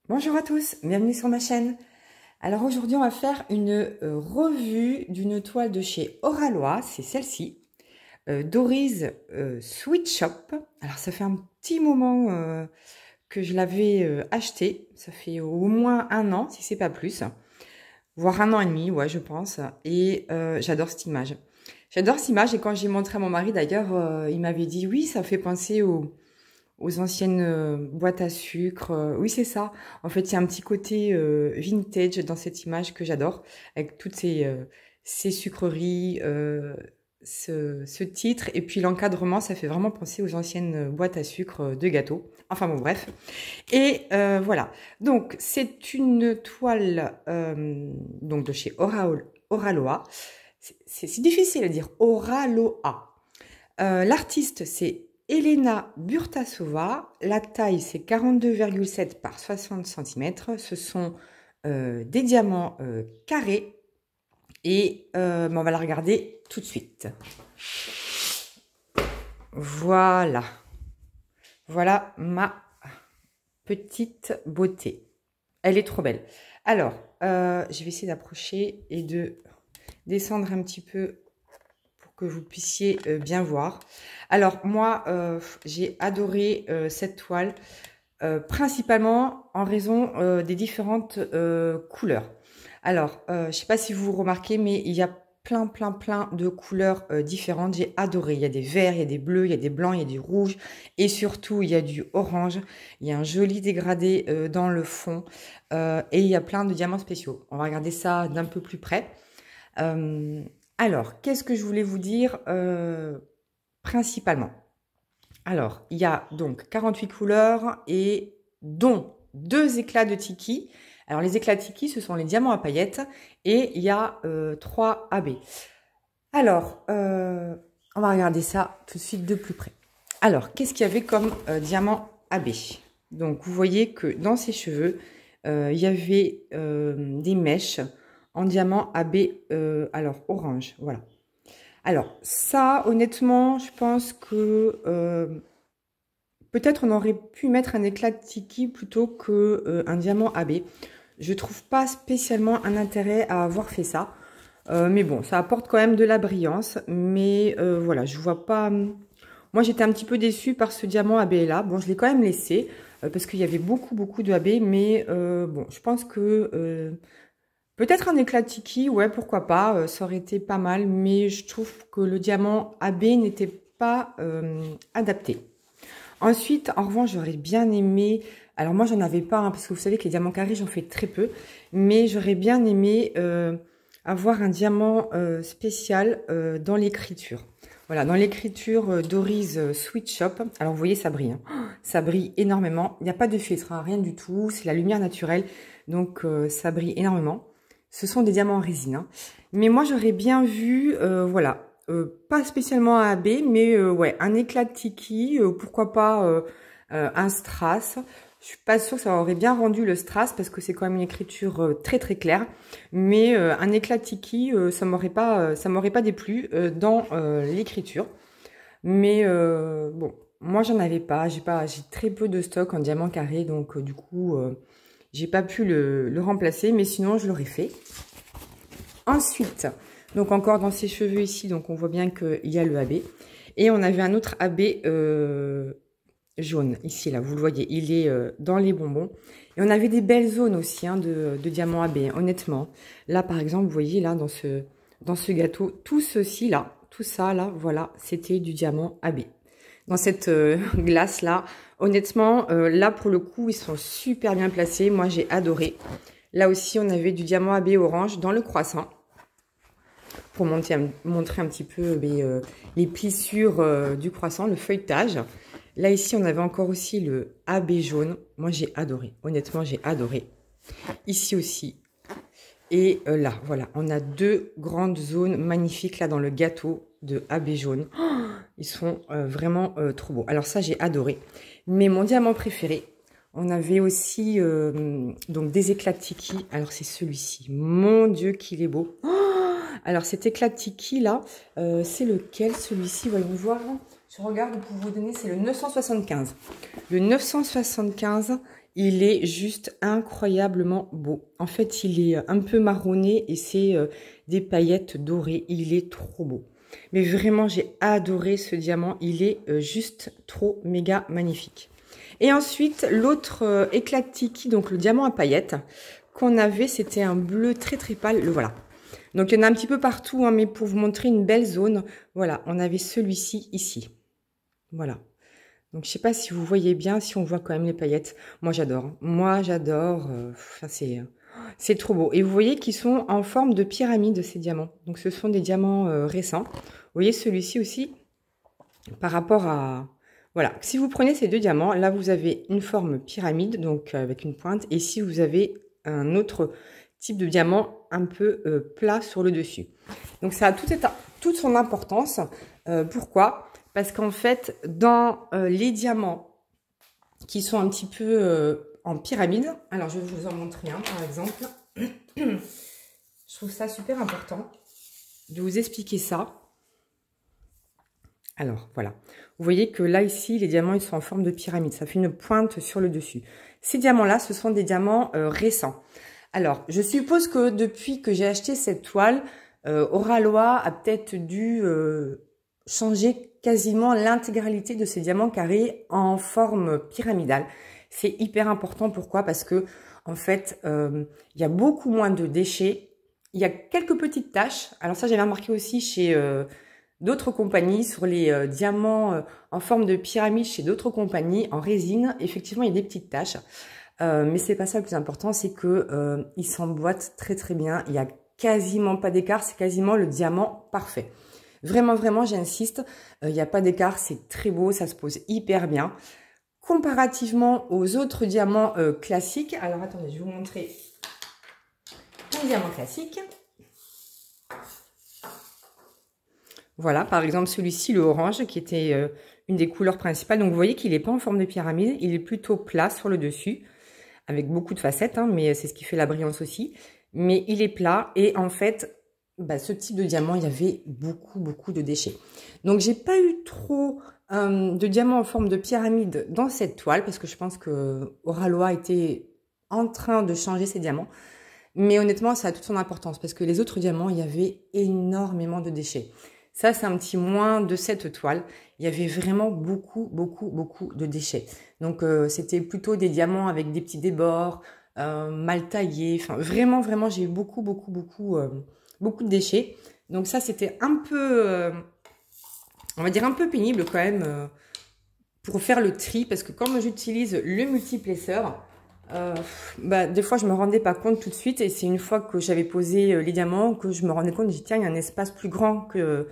Bonjour à tous, bienvenue sur ma chaîne. Alors aujourd'hui on va faire une revue d'une toile de chez Oralois, c'est celle-ci, Dory's Sweet Shop. Alors ça fait un petit moment que je l'avais acheté, ça fait au moins un an si c'est pas plus, voire un an et demi, ouais je pense, et j'adore cette image. J'adore cette image et quand j'ai montré à mon mari d'ailleurs, il m'avait dit oui ça fait penser aux anciennes boîtes à sucre. Oui, c'est ça. En fait, il y a un petit côté vintage dans cette image que j'adore, avec toutes ces sucreries, ce titre, et puis l'encadrement, ça fait vraiment penser aux anciennes boîtes à sucre de gâteaux. Enfin bon, bref. Et voilà. Donc, c'est une toile donc de chez Oralois. C'est difficile à dire. Oralois. L'artiste, c'est Elena Burtasova, la taille c'est 42,7 par 60 cm, ce sont des diamants carrés et on va la regarder tout de suite. Voilà, voilà ma petite beauté, elle est trop belle. Alors, je vais essayer d'approcher et de descendre un petit peu que vous puissiez bien voir. Alors moi, j'ai adoré cette toile, principalement en raison des différentes couleurs. Alors, je ne sais pas si vous remarquez, mais il y a plein de couleurs différentes. J'ai adoré. Il y a des verts, il y a des bleus, il y a des blancs, il y a du rouge et surtout il y a du orange. Il y a un joli dégradé dans le fond et il y a plein de diamants spéciaux. On va regarder ça d'un peu plus près. Alors, qu'est-ce que je voulais vous dire principalement? Alors, il y a donc 48 couleurs et dont 2 éclats de tiki. Alors, les éclats de tiki, ce sont les diamants à paillettes et il y a 3 AB. Alors, on va regarder ça tout de suite de plus près. Alors, qu'est-ce qu'il y avait comme diamant AB? Donc, vous voyez que dans ses cheveux, il y avait des mèches en diamant AB, alors orange, voilà. Alors ça, honnêtement, je pense que peut-être on aurait pu mettre un éclat de tiki plutôt que un diamant AB. Je trouve pas spécialement un intérêt à avoir fait ça. Mais bon, ça apporte quand même de la brillance. Mais voilà, je vois pas... Moi, j'étais un petit peu déçue par ce diamant AB là. Bon, je l'ai quand même laissé parce qu'il y avait beaucoup de AB. Mais bon, je pense que... peut-être un éclat de tiki, ouais, pourquoi pas, ça aurait été pas mal, mais je trouve que le diamant AB n'était pas adapté. Ensuite, en revanche, j'aurais bien aimé, alors moi j'en avais pas, hein, parce que vous savez que les diamants carrés, j'en fais très peu, mais j'aurais bien aimé avoir un diamant spécial dans l'écriture. Voilà, dans l'écriture Dory's Sweet Shop, alors vous voyez, ça brille, hein. Ça brille énormément, il n'y a pas de filtre, hein, rien du tout, c'est la lumière naturelle, donc ça brille énormément. Ce sont des diamants en résine. Hein. Mais moi, j'aurais bien vu, voilà, pas spécialement un AB, mais ouais, un éclat de tiki, pourquoi pas un strass. Je suis pas sûre que ça aurait bien rendu le strass parce que c'est quand même une écriture très claire. Mais un éclat de tiki, ça m'aurait pas déplu dans l'écriture. Mais bon, moi j'en avais pas. J'ai très peu de stock en diamant carré, donc du coup. J'ai pas pu le remplacer, mais sinon je l'aurais fait. Ensuite, donc encore dans ses cheveux ici, donc on voit bien qu'il y a le AB. Et on avait un autre AB jaune, ici, là, vous le voyez, il est dans les bonbons. Et on avait des belles zones aussi hein, de diamants AB, hein, honnêtement. Là, par exemple, vous voyez, là, dans ce gâteau, tout ceci, là, tout ça, là, voilà, c'était du diamant AB. Dans cette glace là, honnêtement, là pour le coup, ils sont super bien placés. Moi, j'ai adoré. Là aussi, on avait du diamant AB orange dans le croissant. Pour montrer un petit peu les plissures du croissant, le feuilletage. Là, ici, on avait encore aussi le AB jaune. Moi, j'ai adoré. Honnêtement, j'ai adoré. Ici aussi. Et là, voilà, on a 2 grandes zones magnifiques là dans le gâteau de AB jaune. Oh, ils sont vraiment trop beaux. Alors ça, j'ai adoré. Mais mon diamant préféré, on avait aussi donc des éclats de tiki. Alors c'est celui-ci. Mon Dieu, qu'il est beau. Oh, alors cet éclat de tiki là, c'est lequel celui-ci? Voyons voir. Je regarde pour vous donner, c'est le 975. Le 975, il est juste incroyablement beau. En fait, il est un peu marronné et c'est des paillettes dorées. Il est trop beau. Mais vraiment, j'ai adoré ce diamant. Il est juste trop méga magnifique. Et ensuite, l'autre éclat de Tiki, donc le diamant à paillettes, qu'on avait, c'était un bleu très très pâle. Le voilà. Donc, il y en a un petit peu partout, hein, mais pour vous montrer une belle zone, voilà, on avait celui-ci ici. Voilà. Donc, je sais pas si vous voyez bien, si on voit quand même les paillettes. Moi, j'adore. Moi, j'adore. C'est trop beau. Et vous voyez qu'ils sont en forme de pyramide, ces diamants. Donc, ce sont des diamants récents. Vous voyez celui-ci aussi, par rapport à... Voilà. Si vous prenez ces deux diamants, là, vous avez une forme pyramide, donc avec une pointe. Et ici, vous avez un autre type de diamant un peu plat sur le dessus. Donc, ça a toute son importance. Pourquoi ? Parce qu'en fait, dans les diamants qui sont un petit peu en pyramide, alors je vais vous en montrer un par exemple. Je trouve ça super important de vous expliquer ça. Alors voilà, vous voyez que là ici, les diamants ils sont en forme de pyramide, ça fait une pointe sur le dessus. Ces diamants-là, ce sont des diamants récents. Alors, je suppose que depuis que j'ai acheté cette toile, Oralois a peut-être dû changer quasiment l'intégralité de ces diamants carrés en forme pyramidale. C'est hyper important. Pourquoi? Parce que en fait, il y a beaucoup moins de déchets. Il y a quelques petites taches. Alors ça, j'avais remarqué aussi chez d'autres compagnies, sur les diamants en forme de pyramide chez d'autres compagnies, en résine. Effectivement, il y a des petites taches. Mais c'est pas ça le plus important, c'est que ils s'emboîtent très très bien. Il y a quasiment pas d'écart, c'est quasiment le diamant parfait. Vraiment, vraiment, j'insiste, il n'y a pas d'écart, c'est très beau, ça se pose hyper bien. Comparativement aux autres diamants classiques, alors attendez, je vais vous montrer un diamant classique. Voilà, par exemple celui-ci, le orange, qui était une des couleurs principales. Donc vous voyez qu'il n'est pas en forme de pyramide, il est plutôt plat sur le dessus, avec beaucoup de facettes, hein, mais c'est ce qui fait la brillance aussi. Mais il est plat et en fait... Bah, ce type de diamant, il y avait beaucoup de déchets. Donc, j'ai pas eu trop de diamants en forme de pyramide dans cette toile parce que je pense que Oralois était en train de changer ses diamants. Mais honnêtement, ça a toute son importance parce que les autres diamants, il y avait énormément de déchets. Ça, c'est un petit moins de cette toile. Il y avait vraiment beaucoup de déchets. Donc, c'était plutôt des diamants avec des petits débords, mal taillés. Enfin, vraiment, j'ai eu beaucoup de déchets. Donc ça, c'était un peu, on va dire un peu pénible quand même pour faire le tri. Parce que quand j'utilise le multiplesseur, bah, des fois, je me rendais pas compte tout de suite. Et c'est une fois que j'avais posé les diamants que je me rendais compte, tiens, il y a un espace plus grand que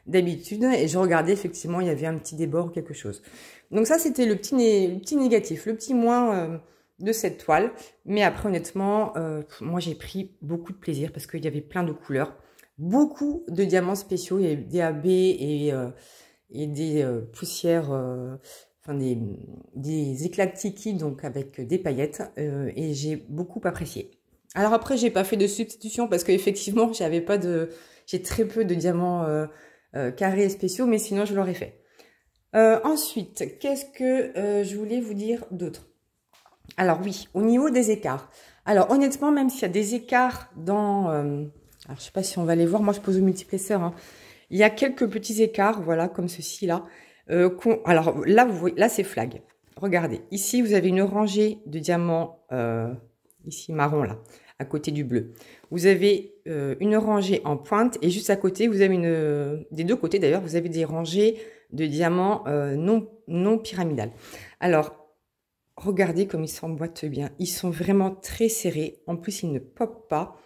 d'habitude. Et je regardais, effectivement, il y avait un petit débord ou quelque chose. Donc ça, c'était le petit négatif, le petit moins... de cette toile, mais après honnêtement moi j'ai pris beaucoup de plaisir parce qu'il y avait plein de couleurs, beaucoup de diamants spéciaux, il y avait des AB et des poussières, enfin des éclats de Tiki, donc avec des paillettes, et j'ai beaucoup apprécié. Alors après j'ai pas fait de substitution parce qu'effectivement j'ai très peu de diamants carrés et spéciaux, mais sinon je l'aurais fait. Ensuite, qu'est-ce que je voulais vous dire d'autre? Alors oui, au niveau des écarts. Alors honnêtement, même s'il y a des écarts dans... alors je sais pas si on va les voir, moi je pose au multiplesseur. Hein. Il y a quelques petits écarts, voilà, comme ceci là. Alors là, vous voyez, là c'est flag. Regardez, ici vous avez une rangée de diamants, ici marron là, à côté du bleu. Vous avez une rangée en pointe et juste à côté, vous avez des deux côtés d'ailleurs, vous avez des rangées de diamants non pyramidales. Alors, regardez comme ils s'emboîtent bien. Ils sont vraiment très serrés. En plus, ils ne popent pas.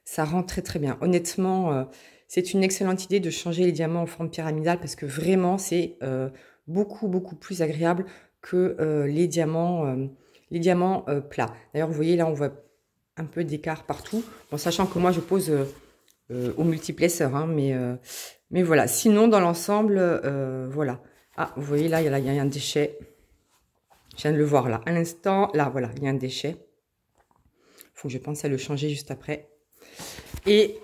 Ça rend très bien. Honnêtement, c'est une excellente idée de changer les diamants en forme pyramidale parce que vraiment, c'est beaucoup plus agréable que les diamants plats. D'ailleurs, vous voyez, là, on voit un peu d'écart partout. Bon, sachant que moi, je pose au multiplesseur, hein, mais voilà. Sinon, dans l'ensemble, voilà. Ah, vous voyez, là, il y a un déchet. Je viens de le voir là, à l'instant, là, voilà, il y a un déchet. Il faut que je pense à le changer juste après. Et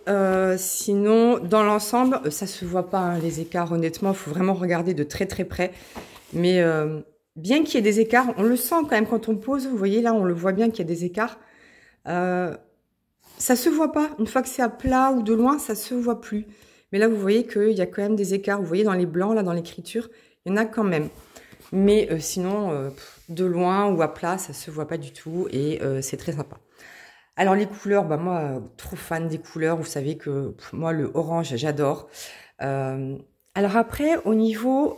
sinon, dans l'ensemble, ça se voit pas, hein, les écarts, honnêtement. Il faut vraiment regarder de très très près. Mais bien qu'il y ait des écarts, on le sent quand même quand on pose. Vous voyez là, on le voit bien qu'il y a des écarts. Ça se voit pas. Une fois que c'est à plat ou de loin, ça se voit plus. Mais là, vous voyez qu'il y a quand même des écarts. Vous voyez dans les blancs, là, dans l'écriture, il y en a quand même. Mais sinon, de loin ou à plat, ça se voit pas du tout. Et c'est très sympa. Alors, les couleurs, bah moi, trop fan des couleurs. Vous savez que moi, le orange, j'adore. Alors après, au niveau,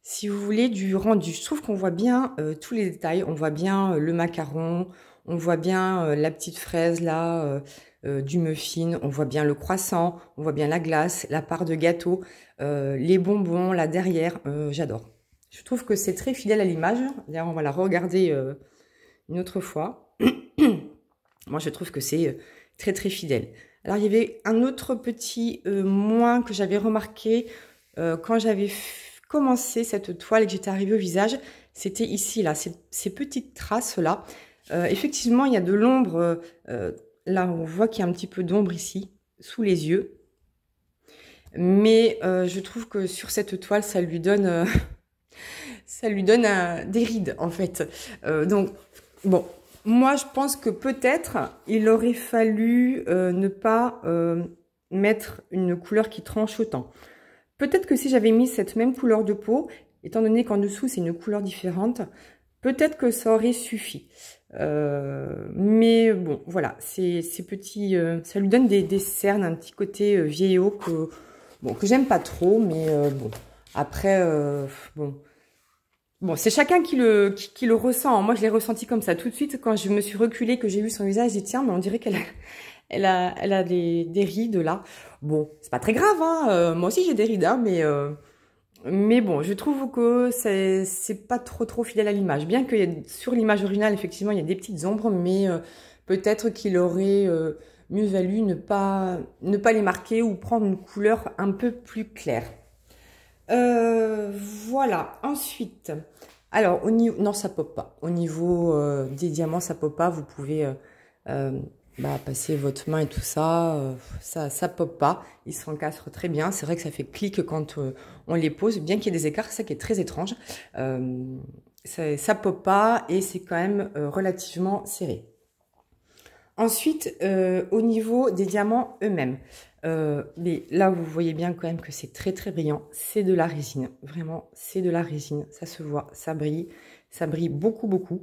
si vous voulez, du rendu, je trouve qu'on voit bien tous les détails. On voit bien le macaron. On voit bien la petite fraise là, du muffin, on voit bien le croissant, on voit bien la glace, la part de gâteau, les bonbons là derrière, j'adore. Je trouve que c'est très fidèle à l'image. D'ailleurs, on va la regarder une autre fois. Moi, je trouve que c'est très très fidèle. Alors, il y avait un autre petit moins que j'avais remarqué quand j'avais commencé cette toile et que j'étais arrivée au visage. C'était ici, là, ces petites traces là. Effectivement, il y a de l'ombre, là on voit qu'il y a un petit peu d'ombre ici, sous les yeux. Mais je trouve que sur cette toile, ça lui donne, des rides en fait. Donc, bon, moi je pense que peut-être il aurait fallu ne pas mettre une couleur qui tranche autant. Peut-être que si j'avais mis cette même couleur de peau, étant donné qu'en dessous c'est une couleur différente, peut-être que ça aurait suffi. Mais bon, voilà, ces petits, ça lui donne des cernes, un petit côté vieillot que j'aime pas trop, mais bon, après, bon, c'est chacun qui le ressent. Moi, je l'ai ressenti comme ça tout de suite quand je me suis reculée, que j'ai vu son visage. J'ai dit tiens, mais on dirait qu'elle a des rides là. Bon, c'est pas très grave, hein. Moi aussi j'ai des rides, hein, mais bon, je trouve que c'est pas trop fidèle à l'image. Bien que sur l'image originale, effectivement, il y a des petites ombres, mais peut-être qu'il aurait mieux valu ne pas les marquer ou prendre une couleur un peu plus claire. Voilà. Ensuite, alors, au niveau... Non, ça pop pas. Au niveau des diamants, ça pop pas. Vous pouvez... passer votre main et tout ça, ça pop pas, ils s'encastrent très bien. C'est vrai que ça fait clic quand on les pose, bien qu'il y ait des écarts, c'est ça qui est très étrange. Ça pop pas et c'est quand même relativement serré. Ensuite, au niveau des diamants eux-mêmes, mais là vous voyez bien quand même que c'est très brillant. C'est de la résine, vraiment, c'est de la résine. Ça se voit, ça brille beaucoup.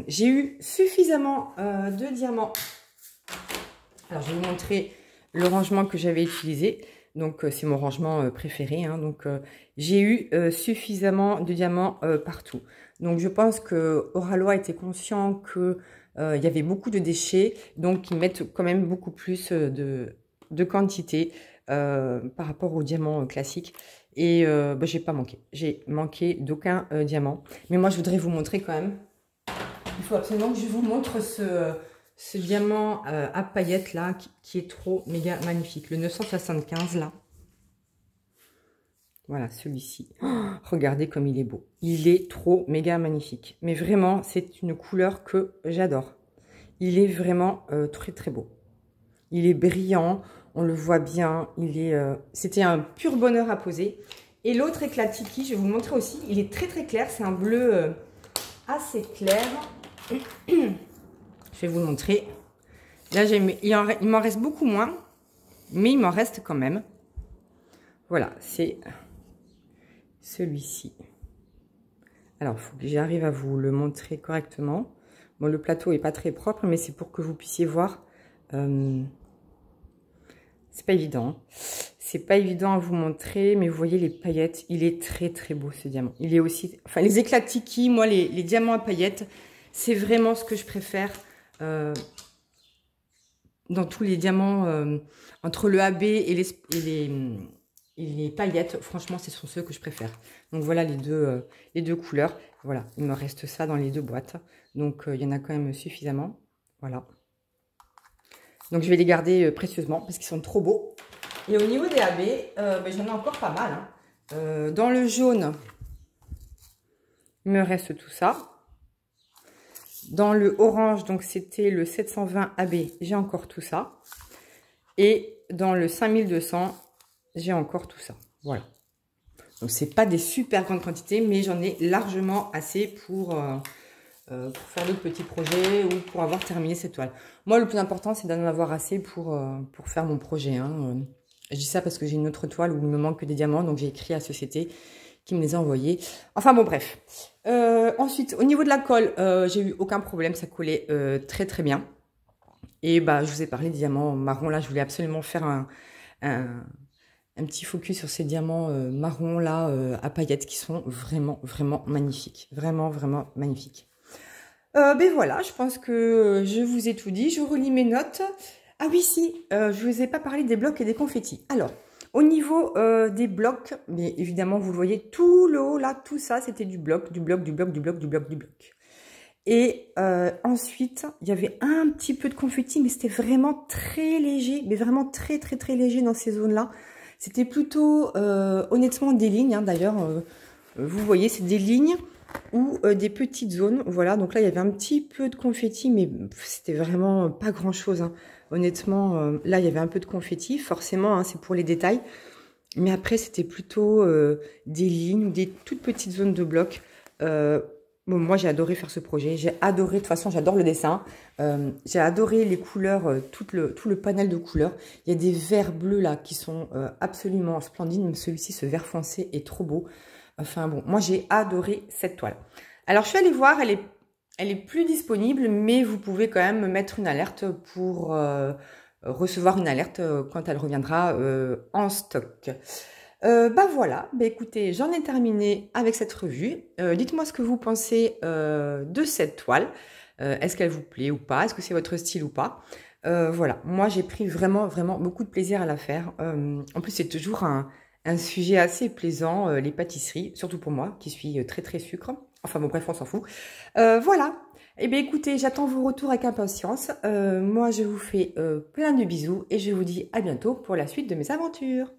J'ai eu suffisamment de diamants. Alors, je vais vous montrer le rangement que j'avais utilisé. Donc, c'est mon rangement préféré. Hein. Donc, j'ai eu suffisamment de diamants partout. Donc, je pense que Oralois était conscient que il y avait beaucoup de déchets. Donc, ils mettent quand même beaucoup plus de quantité par rapport aux diamants classiques. Et j'ai pas manqué. J'ai manqué d'aucun diamant. Mais moi, je voudrais vous montrer quand même. Il faut absolument que je vous montre ce diamant à paillettes là qui est trop méga magnifique. Le 975 là. Voilà, celui-ci. Oh, regardez comme il est beau. Il est trop méga magnifique. Mais vraiment, c'est une couleur que j'adore. Il est vraiment très beau. Il est brillant, on le voit bien. C'était un pur bonheur à poser. Et l'autre éclat Tiki, je vais vous montrer aussi. Il est très clair. C'est un bleu assez clair. Je vais vous le montrer. Là, il m'en reste beaucoup moins, mais il m'en reste quand même. Voilà, c'est celui-ci. Alors, il faut que j'arrive à vous le montrer correctement. Bon, le plateau est pas très propre, mais c'est pour que vous puissiez voir. C'est pas évident. C'est pas évident à vous montrer, mais vous voyez les paillettes. Il est très beau ce diamant. Il est aussi, enfin, les éclats Tiki, moi, les diamants à paillettes. C'est vraiment ce que je préfère dans tous les diamants, entre le AB et les paillettes. Franchement, ce sont ceux que je préfère. Donc voilà les deux couleurs. Voilà, il me reste ça dans les deux boîtes. Donc il y en a quand même suffisamment. Voilà. Donc je vais les garder précieusement parce qu'ils sont trop beaux. Et au niveau des AB, j'en ai encore pas mal. Hein. Dans le jaune, il me reste tout ça. Dans le orange, donc c'était le 720 AB, j'ai encore tout ça. Et dans le 5200, j'ai encore tout ça. Voilà. Donc, c'est pas des super grandes quantités, mais j'en ai largement assez pour faire d'autres petits projets ou pour avoir terminé cette toile. Moi, le plus important, c'est d'en avoir assez pour faire mon projet. Hein. Je dis ça parce que j'ai une autre toile où il me manque que des diamants, donc j'ai écrit à la société qui me les a envoyés. Enfin bon, bref. Ensuite, au niveau de la colle, j'ai eu aucun problème, ça collait très très bien. Et bah, je vous ai parlé des diamants marrons. Là, je voulais absolument faire un petit focus sur ces diamants marrons là à paillettes qui sont vraiment vraiment magnifiques. Vraiment vraiment magnifiques. Ben voilà, je pense que je vous ai tout dit. Je relis mes notes. Ah oui, si, je vous ai pas parlé des blocs et des confettis. Alors, au niveau des blocs, mais évidemment, vous le voyez, tout le haut là, tout ça, c'était du bloc, du bloc, du bloc, du bloc, du bloc, du bloc. Et ensuite, il y avait un petit peu de confetti, mais c'était vraiment très léger, mais vraiment très très très léger dans ces zones-là. C'était plutôt, honnêtement, des lignes. Hein, d'ailleurs, vous voyez, c'est des lignes ou des petites zones. Voilà, donc là, il y avait un petit peu de confetti, mais c'était vraiment pas grand-chose. Hein. Honnêtement, là, il y avait un peu de confetti. Forcément, hein, c'est pour les détails. Mais après, c'était plutôt des lignes ou des toutes petites zones de blocs. Bon, moi, j'ai adoré faire ce projet. J'ai adoré, de toute façon, j'adore le dessin. J'ai adoré les couleurs, tout le panel de couleurs. Il y a des verts bleus là qui sont absolument splendides. Même celui-ci, ce vert foncé, est trop beau. Enfin bon, moi, j'ai adoré cette toile. Alors, je suis allée voir, elle est plus disponible, mais vous pouvez quand même mettre une alerte pour recevoir une alerte quand elle reviendra en stock. Bah voilà, bah écoutez, j'en ai terminé avec cette revue. Dites-moi ce que vous pensez de cette toile. Est-ce qu'elle vous plaît ou pas? Est-ce que c'est votre style ou pas? Voilà, moi j'ai pris vraiment, vraiment beaucoup de plaisir à la faire. En plus, c'est toujours un sujet assez plaisant, les pâtisseries, surtout pour moi, qui suis très, très sucre. Enfin bon, bref, on s'en fout. Voilà. Eh bien, écoutez, j'attends vos retours avec impatience. Moi, je vous fais plein de bisous et je vous dis à bientôt pour la suite de mes aventures.